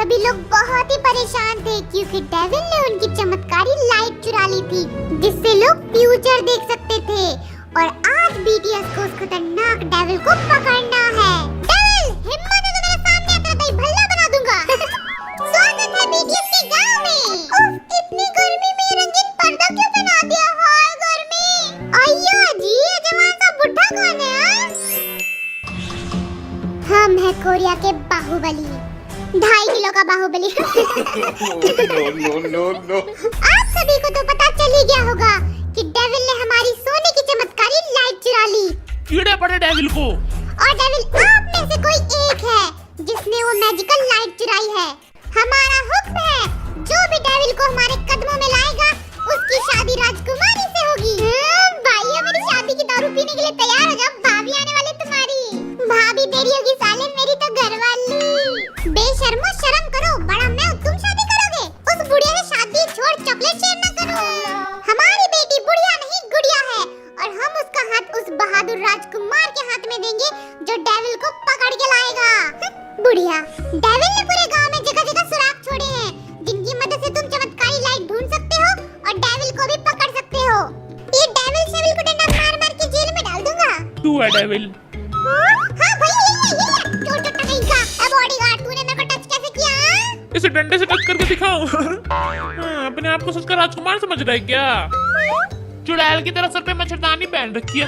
सभी लोग बहुत ही परेशान थे क्योंकि डेविल ने उनकी चमत्कारी लाइट चुरा ली थी, जिससे लोग फ्यूचर देख सकते थे। और आज बीटीएस को उस खतरनाक डेविल को पकड़ना है। डेविल, हिम्मत है तो मेरे सामने आता है, भल्ला बना दूंगा। स्वागत है बीटीएस के गांव में। उफ, इतनी गर्मी में रंगीन पर्दा क्यों पहना दिया? हाय गर्मी। अय्या जी, ये जवान सा बुढ़ा कौन है? हम है कोरिया के बाहुबली, 2.5 किलो का बाहुबली। नो। आप सभी को तो पता चल ही गया होगा कि डेविल ने हमारी सोने की चमत्कारी लाइट चुरा ली। कीड़े पड़े डेविल को। और डेविल आप में से कोई एक है जिसने वो मैजिकल लाइट चुराई है। हमारा हुक्म है, जो भी डेविल को हमारे कदमों में लाएगा उसकी शादी राजकुमारी से होगी। भाइयों, मेरी शादी की दारू पीने के लिए तैयार हो जाओ, भाभी आने वाली तुम्हारी। भाभी तेरी होगी साले, मेरी तो घरवाली। बेशर्मो, शर्म करो, बड़ा मैं हूं, तुम शादी करोगे? उस बुढ़िया से शादी छोड़ चॉकलेट शेयर न करो। हमारी बेटी बुढ़िया नहीं गुड़िया है और हम उसका हाथ उस बहादुर राजकुमार के हाथ में देंगे जो डेविल को पकड़ के लाएगा। बुढ़िया, डेविल ने पूरे गांव में जगह-जगह सुराग छोड़े हैं जिनकी मदद से तुम चमत्कारी लाइट ढूंढ सकते हो और डेविल को भी पकड़ सकते हो। ये डेविल शेविल को डंडा मार-मार के जेल में डाल दूंगा। तू है डेविल। हाँ भैया, ये छोटा कहीं का बॉडीगार्ड, तूने मेरे को टच कैसे किया? इसे डंडे से टच करके दिखाओ। अपने आप को सोचकर राजकुमार समझ रहा है क्या? चुड़ैल की तरह सर पे मच्छरदानी पहन रखी है।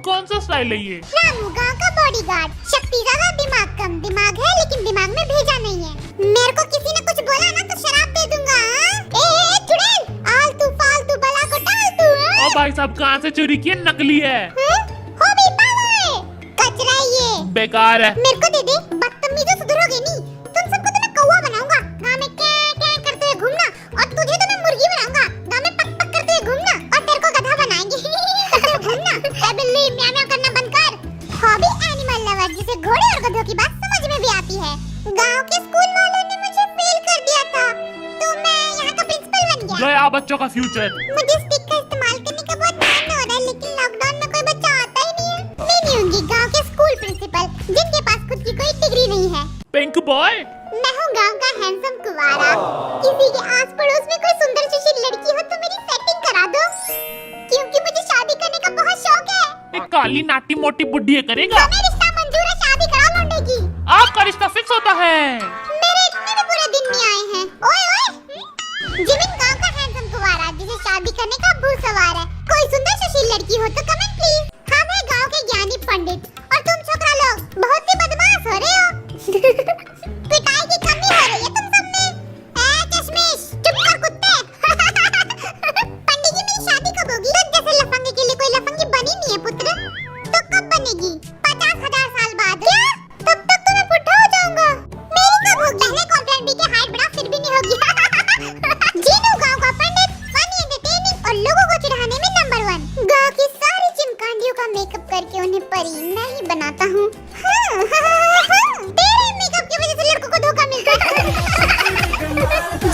कौन सा स्टाइल है ये? रामू गांव का बॉडीगार्ड, शक्ति ज्यादा दिमाग कम। दिमाग है लेकिन दिमाग में भेजा नहीं है। मेरे को किसी ने कुछ बोला ना तो शराब दे दूंगा। ए चुड़ैल, आलतू फालतू बला को टाल तू। ओ भाई साहब, कहाँ से चोरी की है? नकली है। हो भी पावे, कचरा है ये, बेकार है। मेरे को दे दे, बदतमीजो सुधरोगे नहीं। तुम सबको तो मैं कौवा बनाऊंगा, गांव में क्या क्या करते हुए घूमना, और तुझे तो मैं मुर्गी बनाऊंगा, गांव में पक पक करते हुए घूमना, और तेरे को गधा बनाएंगे। घूमना, ए बिल्ली, म्याऊ म्याऊ करना बंद कर। हॉबी एनिमल लवर, जिसे घोड़े और गधों की बात समझ में भी आती है। गांव के स्कूल वालों ने मुझे फेल कर दिया था तो मैं यहाँ का प्रिंसिपल बन गया। गया बच्चों का फ्यूचर। मुझे स्टिक का इस्तेमाल करने का बहुत मन हो रहा है, लेकिन लॉकडाउन में कोई बच्चा आता ही नहीं है। मैं नहीं होंगी गांव के स्कूल प्रिंसिपल जिनके पास खुद की कोई डिग्री नहीं है। Pink boy. मैं हूँ गांव का हैंडसम कुंवारा। किसी के आस पड़ोस में कोई सुंदर सुशील लड़की हो तो मेरी सेटिंग करा दो, क्योंकि मुझे शादी करने का बहुत शौक है। एक काली नाटी मोटी बुढ़ी करेगा। हमें रिश्ता मंजूर है, शादी करा लौंडे की। आपका रिश्ता फिक्स होता है। मेरे इतने भी बुरे दिन नहीं आए हैं। ओए ओए, जिमिन गांव का हैंडसम कुंवारा जिसे शादी करने का भूत सवार है। कोई सुंदर सुशील लड़की हो तो कमेंट प्लीज। हम है गांव के ज्ञानी पंडित और तुम छोकरा लोग बहुत ही बदमाश हो रहे हो। पिटाई की कमी हो रही है तुम सब में। ए चश्मिश, चुप कर कुत्ते। पंडित जी, मेरी शादी कब होगी? तुझ जैसे लफंगे के लिए कोई लफंगी बनी नहीं है पुत्र। तो कब बनेगी? 50,000 साल बाद। क्या? तब तक तो मैं बुढ़ा हो जाऊंगा। मेरी कब होगी? पहले कॉम्प्लेन भी के हाइट बढ़ा, फिर भी नहीं होगी। जीनू गांव का पंडित, फनी एंटरटेनिंग और लोगों को चिढ़ाने में नंबर 1। गांव की सारी चिमकांडियों का मेकअप करके उन्हें परी मैं ही बनाता हूँ। तेरे मेकअप की वजह से लड़कों को धोखा मिलता है।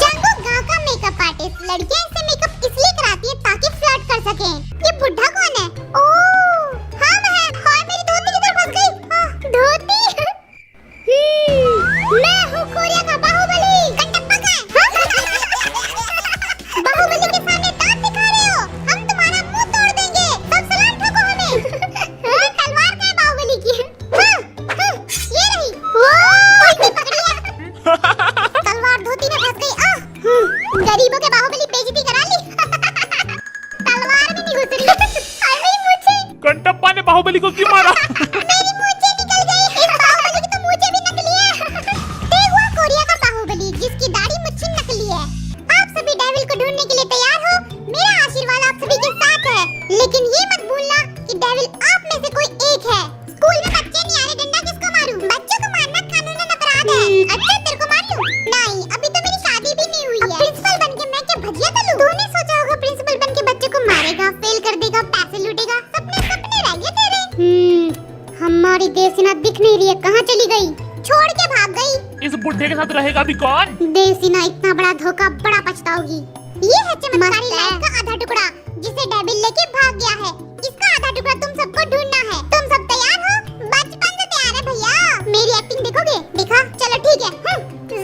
जंगू गांव का मेकअप आर्टिस्ट, लड़कियां इससे मेकअप इसलिए कराती है ताकि फ्लर्ट कर सकें। ये बुढ़ा कौन है? ओह, हम हैं। हाय, मेरी धोती किधर फंस गई? धोती। मैं हूँ कोरिया का बाहुबली। कंटप्पा का बाहुबली के सामने दांत दिखा रहे हो? हम तुम्हारा मुंह तोड़ देंगे। सब सलाम ठोको हमें। तलवार का है बाहुबली की। ये रही। इसने पकड़ लिया। तलवार धोती में फंस गई। गरीबों के बाहुबली बेइज्जती करा ली। तलवार भी नहीं घुस रही। हाय मेरी मूंछें। कंटप्पा ने बाहुबली को क्यों मारा? मेरी मूंछें निकल गई। इस बाहुबली की तो मूंछें भी नकली है। देखो कोरिया का बाहुबली जिसकी दाढ़ी मुच्छी नकली है। आप सभी डेविल को ढूंढने के लिए तैयार हो? मेरा आशीर्वाद आप सभी के साथ है, लेकिन ये मत भूलना कि डेविल आप में से कोई एक है। स्कूल में बच्चे नहीं आ रहे, डंडा किसको मारूं? बच्चों को मारना कानूनन अपराध है। अच्छा, तेरे को मार लूं? नहीं, अभी तो मेरी शादी भी नहीं हुई है। प्रिंसिपल बनके मैं क्या भजिया तलूं? तूने सोचा होगा प्रिंसिपल बनके बच्चों को मारेगा, फेल कर देगा, पैसे लूटेगा। सपने सपने रह गए तेरे। हमारी देवसेना दिख नहीं रही है, कहाँ चली गई? छोड़ के भाग गई। इस बुढ़े के साथ रहेगा भी कौन? देवसेना इतना बड़ा धोखा, बड़ा पछताओगी। ये है चमत्कारी लाइट का आधा टुकड़ा जिसे डेविल लेके भाग गया है। इसका आधा टुकड़ा तुम सबको ढूंढना है। तुम सब तैयार हो? बचपन से तैयार है भैया। मेरी एक्टिंग देखोगे? देखा? चलो ठीक है।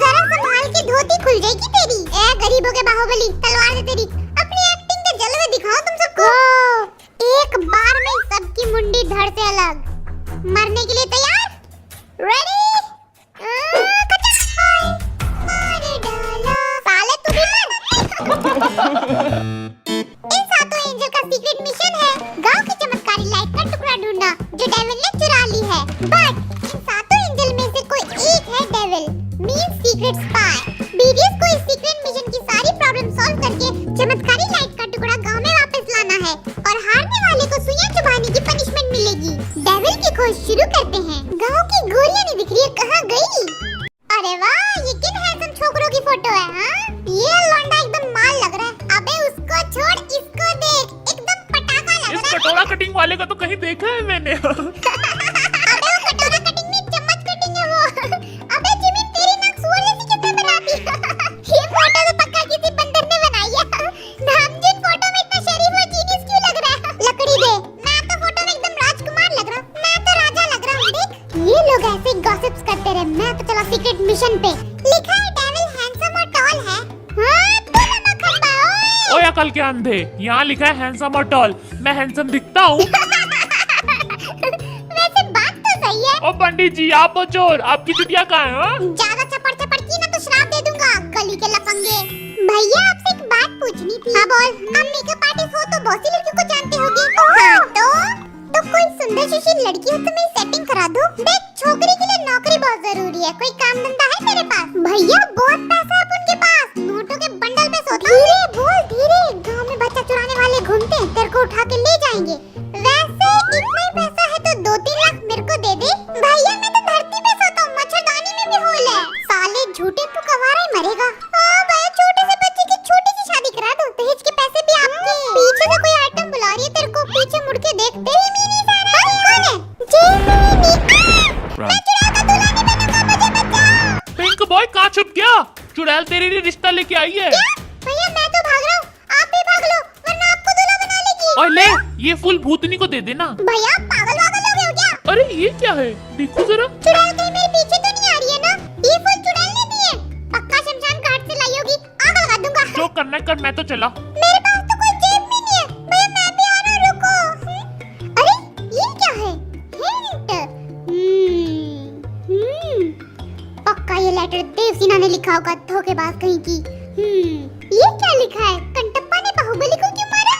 जरा संभाल घर से अलग। मरने के लिए तैयार? रेडी? मार डाला। साले तू भी मर। इन सातों एंजल का सीक्रेट मिशन है गांव की चमत्कारी लाइट का टुकड़ा ढूंढना जो डेविल ने चुरा ली है। बट इन सातों एंजल में से कोई एक है devil, means secret spy. BDS को इस सीक्रेट मिशन की सारी प्रॉब्लम सॉल्व करके चमत्कारी लाइट का टुकड़ा गांव में वापस लाना है और हारने वाले को सुइयां चुभाने की पनिशमेंट मिलेगी। डेविल की खोज शुरू करते हैं। गांव की गोलियां नहीं दिख रही है, कहाँ गई? अरे वाह, ये किन हैंडसम छोकरों की फोटो है? हाँ, ये लौंडा एकदम माल लग रहा है। अबे उसको छोड़, इसको देख, एकदम पटाखा लग रहा है। इस कटोरा कटिंग वाले का तो कहीं देखा है मैंने। अबे वो कटोरा कटिंग में चम्मच कटिंग है वो। अबे जिमी, तेरी नाक सुअर जैसी कितना बनाती है। ये फोटो तो पक्का किसी बंदर ने बनाई है। नामजिन फोटो में इतना शरीफ और जीनियस क्यों लग रहा है? लकड़ी दे। मैं तो फोटो में एकदम राजकुमार लग रहा हूँ। मैं तो राजा लग रहा हूँ। देख, ये लोग ऐसे गॉसिप्स करते रहे। मैं तो चला सीक्रेट मिशन पे। लिखा है डेविल हैंडसम और टॉल है। हाँ, तू नमक खंबा। ओए अकल के अंधे, यहाँ लिखा है हैंडसम और टॉल। मैं हैंडसम दिखता हूँ? वैसे बात तो सही है। ओ पंडित जी, आप हो चोर, आपकी चुटिया कहाँ है? हाँ? ज्यादा चपड़ चपड़ की ना तो श्राप दे दूंगा, गली के लफंगे। भैया, आपसे एक बात पूछनी थी। हाँ बोल। हम मेकअप आर्टिस्ट हो तो बहुत सी लड़कियों को जानते होगे। हाँ, तो कोई सुंदर सुशील लड़की हो तो मैं सेटिंग करा दूं। देख, छोकरी के लिए नौकरी बहुत जरूरी है। कोई काम धंधा है तेरे पास? भैया, बहुत पैसा है उनके पास, नोटों के बंडल में सोता। धीरे बोल, धीरे। गांव में बच्चा चुराने वाले घूमते हैं, तेरे को उठा के ले जाएंगे। वैसे इतना ही पैसा है तो 2-3 लाख मेरे को दे दे। भैया, मैं तो धरती पे सोता हूँ, मच्छरदानी में भी होल है। साले झूठे, तू कवारा ही मरेगा। हाँ भैया, छोटे से बच्चे की छोटी सी शादी करा दो, दहेज के पैसे भी आपके। पीछे से कोई आइटम बुला रही है तेरे को, पीछे मुड़ के देख। तेरी मीनी सारा कौन है? जेमिनी। मैं चुड़ैल का दूल्हा नहीं बनूंगा, मुझे बचाओ। पिंक बॉय कहाँ छुप गया? चुड़ैल तेरे लिए रिश्ता लेके आई है। क्या? भैया, मैं तो भाग रहा हूँ, आप भी भाग लो वरना आपको दूल्हा बना लेगी। और ले, ये फूल भूतनी को दे देना। भैया, पागल वागल हो गए हो क्या? अरे ये क्या है? देखो जरा। चुड़ैल कहीं मेरे पीछे तो नहीं आ रही है ना? ये फूल चुड़ैल ने दिए, पक्का शमशान घाट से लाई होगी। आग लगा दूंगा। जो करना है कर, मैं तो चला। मेरे पास तो कोई जेब में नहीं है। भैया, मैं भी आ रहा हूँ, रुको। अरे ये क्या है? हिंट। पक्का ये लेटर देवसेना ने लिखा होगा, धोखेबाज कहीं की। ये क्या लिखा है? कंटप्पा ने बाहुबली को क्यों मारा?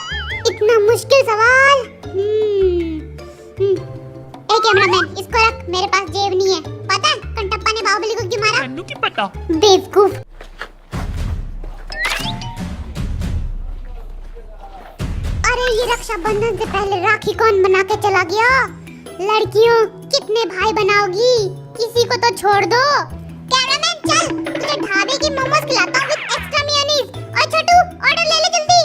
इतना मुश्किल सवाल। ए कैमरामैन, इसको रख, मेरे पास जेब नहीं है। पता है कंटप्पा ने बाहुबली को क्यों मारा? मैनू की पता। बेवकूफ। अरे ये रक्षाबंधन से पहले राखी कौन बना के चला गया? लड़कियों, कितने भाई बनाओगी? किसी को तो छोड़ दो। कैमरामैन चल, तुझे ढाबे की मोमोज खिलाता हूँ विद एक्स्ट्रा मेयोनीज। और छोटू, ऑर्डर ले ले जल्दी।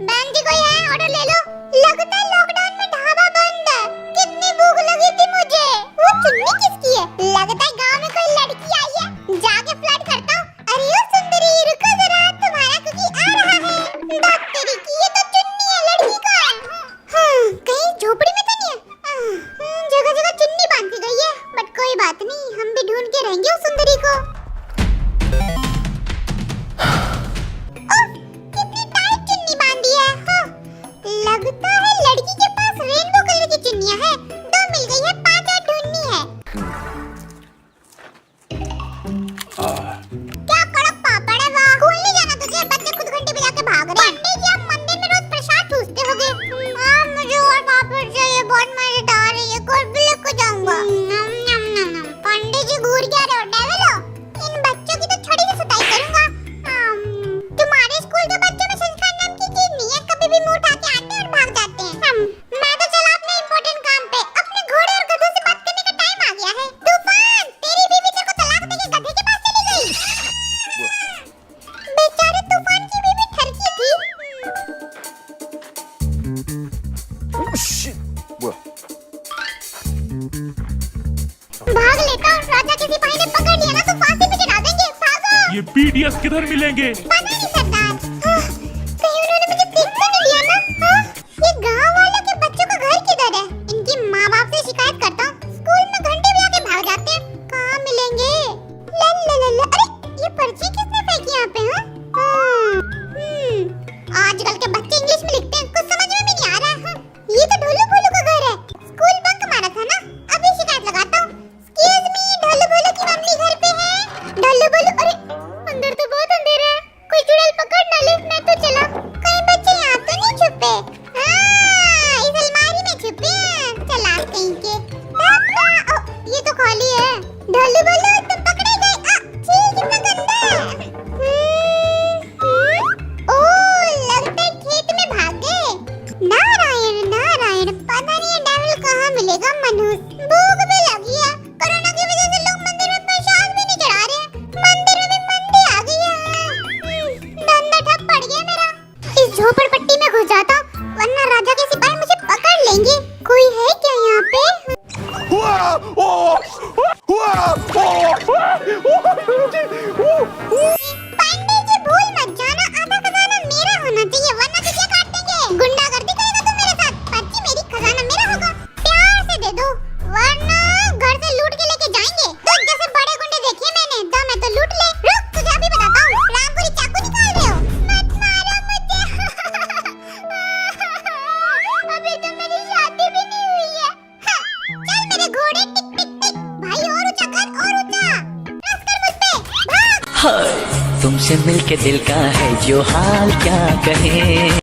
बहन जी कोई है? ऑर्डर ले लो। लगता है लॉकडाउन में ढाबा बंद है। कितनी भूख लगी थी मुझे। वो चुन्नी किसकी है? लगता है गांव में कोई लड़की आई है। जाके फ्लर्ट करता हूँ। अरे ओ सुंदरी, रुको जरा, तुम्हारा कुकी आ रहा है। बात तेरी की, ये तो चुन्नी है, लड़की का है। हाँ, कहीं झोपड़ी में तो नहीं है? जगह जगह चुन्नी बांधी गई है, बट कोई बात नहीं, हम भी ढूंढ के रहेंगे उस सुंदरी को। कितनी टाइट चुन्नी बांधी है। हाँ, लगता है लड़की के पास रेनबो कलर की चुन्नियां हैं। 2 मिल गई है, 5 और ढूंढनी है। क्या कड़क पापड़ है वाह। स्कूल नहीं जाना तुझे? बच्चे खुद घंटी बजा के भाग रहे हैं। पंडित जी, आप मंदिर में रोज प्रसाद ठूसते होगे। मुझे और पापड़ चाहिए, बहुत मजेदार है ये। कोई भी लेकर जाऊंगा। पंडित जी, घूर क्या रहे हो? डेविल हो? इन बच्चों की तो छोटी सी सुताई करूंगा। तुम्हारे स्कूल के बच्चों में संस्कार नाम की चीज नहीं है, कभी भी मुंह उठा के आते हैं और भाग जाते हैं। मैं तो चला अपने इम्पोर्टेंट काम पे। अपने घोड़े और गधों से बात करने का टाइम आ गया है। तूफान, तेरी बीवी तेरे को तलाक देके गधे के पास चली गई। बेचारे तूफान की बीवी ठरकी थी। भाग लेता हूँ, राजा के सिपाही ने पकड़ लिया ना तो फांसी पे चढ़ा देंगे। भागो। ये बीडीएस किधर मिलेंगे? पता नहीं सरदार। कहीं उन्होंने मुझे देख तो नहीं लिया ना? ये गांव वालों के बच्चों का घर किधर है? इनकी माँ बाप से शिकायत करता हूँ। स्कूल में घंटे बजा के भाग जाते हैं, कहाँ मिलेंगे? लल्ला, अरे ये पर्ची किसने फेंकी यहाँ पे? आजकल के बच्चे इंग्लिश में लिखते हैं, कुछ समझ में भी नहीं आ रहा है। ये तो ढोलू भोलू का घर है। स्कूल बंक कहीं के। पापा, ये तो खाली है। ढोलू बोलो तो पकड़े गए। छी, कितना गंदा है। ओह, लगता है खेत में भाग गए। नारायण नारायण, पता नहीं ये डेविल कहाँ मिलेगा। मनुष्य, भूख भी लगी है। कोरोना की वजह से लोग मंदिर में प्रसाद भी नहीं चढ़ा रहे। मंदिर में भी मंदी आ गई है। धंधा ठप पड़ गया मेरा। इस झोपड़पट्टी में घुस जाता हूँ, वरना राजा के सिपाही मुझे पकड़ लेंगे। कोई है क्या यहाँ पे? पंडित जी, भूल मत जाना, आधा खजाना मेरा होना चाहिए, वरना तुझे काट देंगे। गुंडागर्दी करेगा तू मेरे साथ? पर्ची मेरी, खजाना मेरा होगा। प्यार से दे दो, वरना घर से लूट के लेके जाएंगे। तो जैसे बड़े गुंडे देखे मैंने, दम है तो लूट ले। रुक, तुझे अभी बताता हूँ। रामपुरी चाकू निकाल रहे हो? मत मारो मुझे। अभी तो मेरी शादी भी नहीं हुई है। चल मेरे घोड़े, टिक टिक टिक। भाई और ऊंचा कर, और ऊंचा। रस कर मुझ पे, भाग। हाय तुमसे मिलके दिल का है जो हाल क्या कहे।